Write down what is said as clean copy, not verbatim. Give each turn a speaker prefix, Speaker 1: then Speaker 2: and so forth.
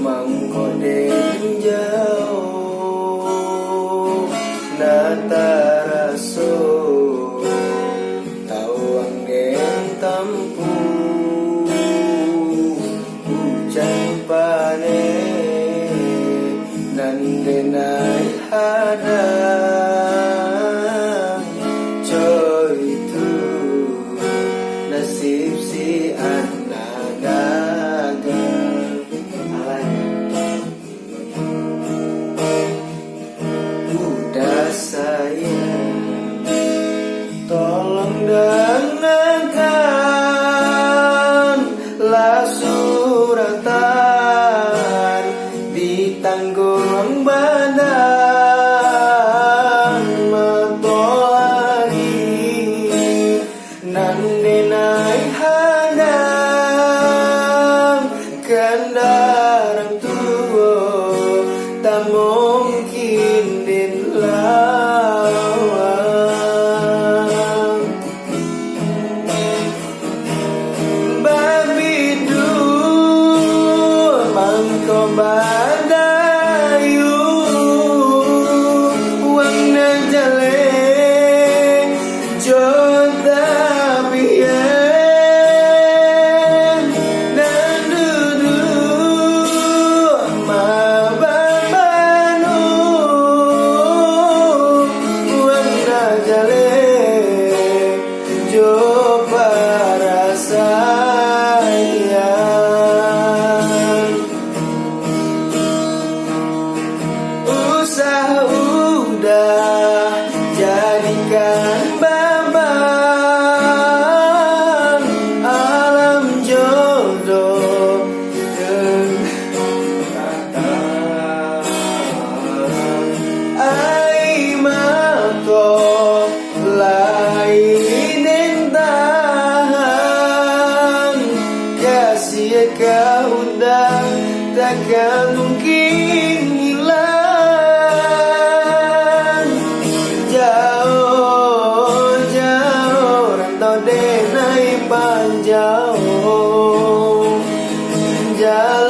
Speaker 1: Mangkode jauh nataraso tawang den tampu hujan pane nandenai hadang coy itu nasib si anak dagang udah sayang tolong dengarkan lah suratan ditanggung badan matolari nandenai hadang kendaraan tua tak mungkin dilawan babidu mangko badayu uang najale jota biyen dan duduk mababanu uang najale jo perasaan usah udah jadikan babang alam jodoh dan kata ai mako lain entah kasih kau dah takkan mungkin hilang jauh jauh rantau denai panjang jauh